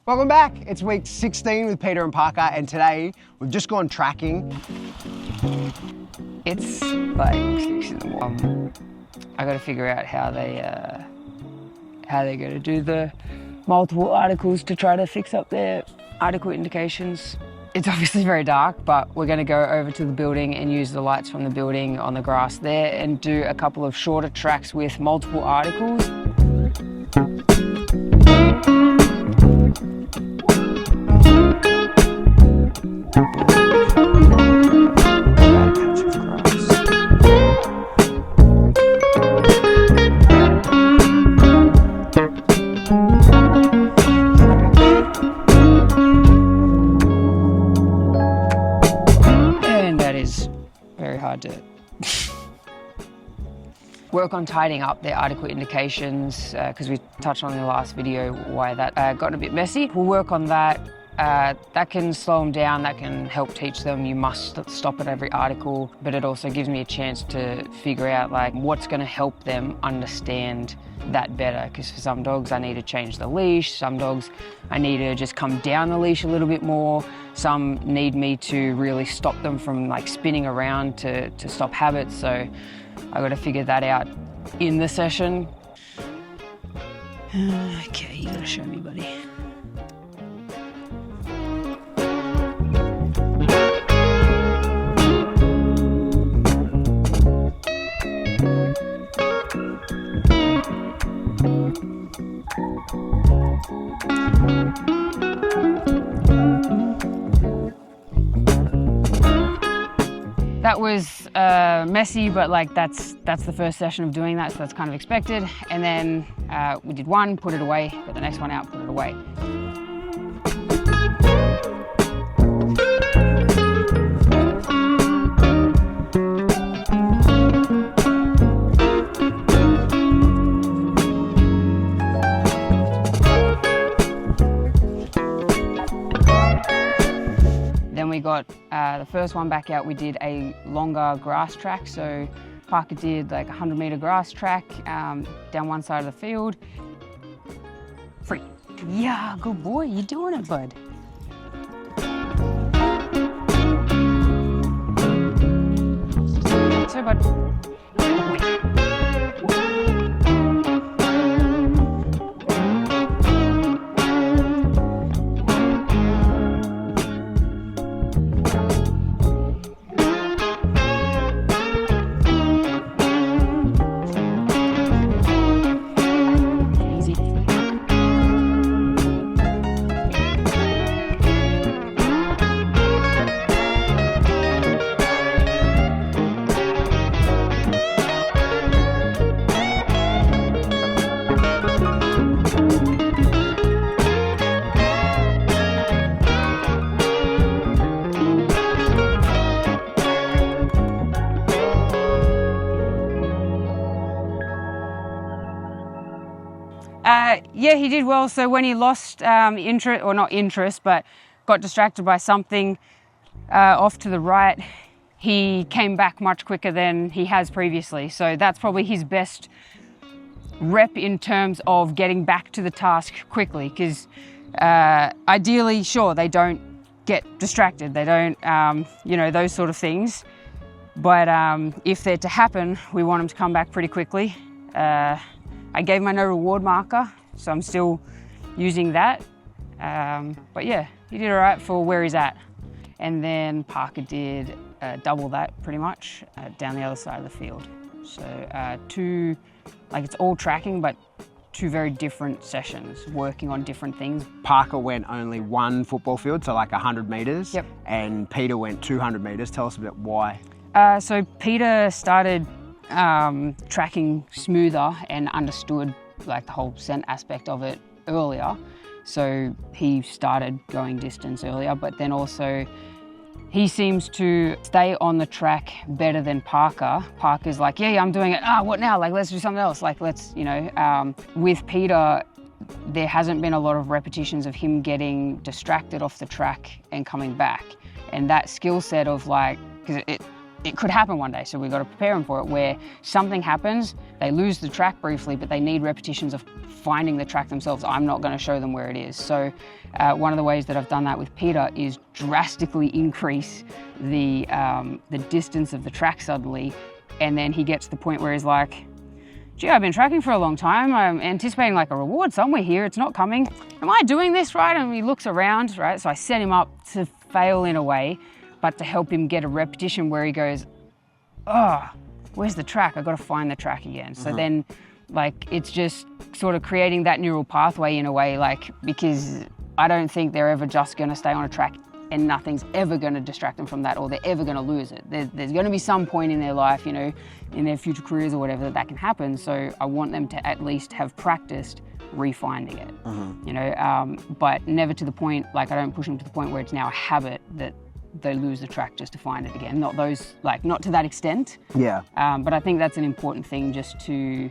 Welcome back. It's week 16 with Peter and Parker, and today we've just gone tracking. It's like 6 in the morning. I got to figure out how they're going to do the multiple articles to try to fix up their article indications. It's obviously very dark, but we're going to go over to the building and use the lights from the building on the grass there and do a couple of shorter tracks with multiple articles. Very hard to work on tidying up their article indications because we touched on in the last video why that got a bit messy. We'll work on that. That can slow them down, that can help teach them you must stop at every article, but it also gives me a chance to figure out like what's going to help them understand that better, because for some dogs I need to change the leash, some dogs I need to just come down the leash a little bit more, some need me to really stop them from like spinning around to stop habits, so I got to figure that out in the session. Okay, you gotta show me, buddy. That was messy, but like that's the first session of doing that, so that's kind of expected. And then we did one, put it away, put the next one out, put it away. Then we got the first one back out, we did a longer grass track. So Parker did like a 100-meter grass track down one side of the field. Free. Yeah, good boy, you're doing it, bud. So, bud. Yeah, he did well. So when he lost interest, or not interest, but got distracted by something off to the right, he came back much quicker than he has previously. So that's probably his best rep in terms of getting back to the task quickly, because ideally, sure, they don't get distracted. They don't, you know, those sort of things. But if they're to happen, we want them to come back pretty quickly. I gave him my no reward marker, so I'm still using that. But yeah, he did all right for where he's at. And then Parker did double that pretty much down the other side of the field. So two, like it's all tracking, but two very different sessions, working on different things. Parker went only one football field, so like 100 metres. Yep. And Peter went 200 metres. Tell us a bit why. So Peter started tracking smoother and understood like the whole scent aspect of it earlier. So he started going distance earlier, but then also he seems to stay on the track better than Parker. Parker's like, yeah, I'm doing it. What now? Like, let's do something else. Like, let's, you know, with Peter, there hasn't been a lot of repetitions of him getting distracted off the track and coming back. And that skill set of like, because it could happen one day, so we've got to prepare them for it, where something happens, they lose the track briefly, but they need repetitions of finding the track themselves. I'm not going to show them where it is. So one of the ways that I've done that with Peter is drastically increase the distance of the track suddenly, and then he gets to the point where he's like, gee, I've been tracking for a long time. I'm anticipating like a reward somewhere here. It's not coming. Am I doing this right? And he looks around, right? So I set him up to fail in a way, but to help him get a repetition where he goes, oh, where's the track? I've got to find the track again. So then like, it's just sort of creating that neural pathway in a way, like, because I don't think they're ever just going to stay on a track and nothing's ever going to distract them from that, or they're ever going to lose it. There's going to be some point in their life, you know, in their future careers or whatever, that can happen. So I want them to at least have practiced refinding it, you know, but never to the point, like I don't push them to the point where it's now a habit that they lose the track just to find it again. Not those, like, not to that extent. Yeah. But I think that's an important thing, just to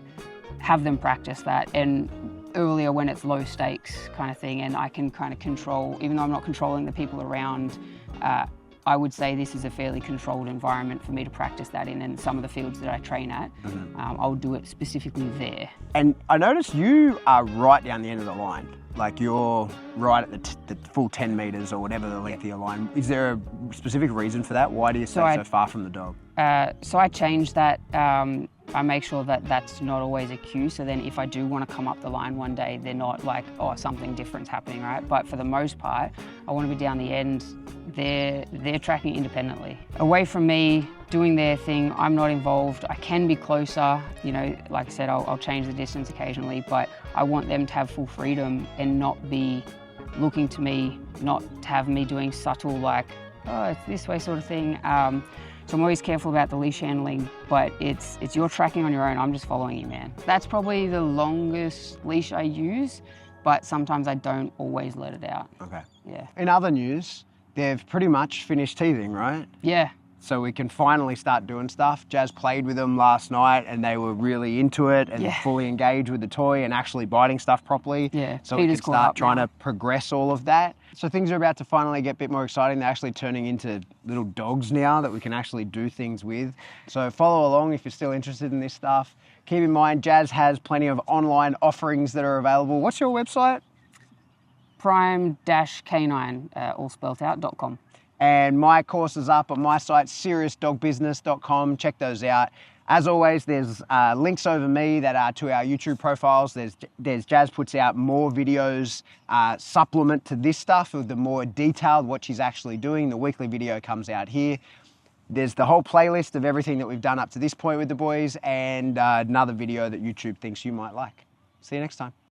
have them practice that. And earlier when it's low stakes kind of thing, and I can kind of control, even though I'm not controlling the people around, I would say this is a fairly controlled environment for me to practice that in, and some of the fields that I train at, I'll do it specifically there. And I noticed you are right down the end of the line. Like you're right at the full 10 meters or whatever the length of your line. Is there a specific reason for that? Why do you stay so far from the dog? So I changed that. I make sure that that's not always a cue. So then if I do want to come up the line one day, they're not like, oh, something different's happening, right? But for the most part, I want to be down the end. They're tracking independently. Away from me, doing their thing, I'm not involved. I can be closer, you know, like I said, I'll change the distance occasionally, but I want them to have full freedom and not be looking to me, not to have me doing subtle, like, oh, it's this way sort of thing. So I'm always careful about the leash handling, but it's your tracking on your own. I'm just following you, man. That's probably the longest leash I use, but sometimes I don't always let it out. Okay. Yeah. In other news, they've pretty much finished teething, right? Yeah. So we can finally start doing stuff. Jazz played with them last night and they were really into it and fully engaged with the toy and actually biting stuff properly. Yeah. So we can start trying to progress all of that. So things are about to finally get a bit more exciting. They're actually turning into little dogs now that we can actually do things with. So follow along if you're still interested in this stuff. Keep in mind, Jazz has plenty of online offerings that are available. What's your website? prime-canine, all spelled out.com. And my course is up on my site, seriousdogbusiness.com. Check those out. As always, there's links over me that are to our YouTube profiles. There's Jazz puts out more videos, supplement to this stuff with the more detailed what she's actually doing. The weekly video comes out here. There's the whole playlist of everything that we've done up to this point with the boys, and another video that YouTube thinks you might like. See you next time.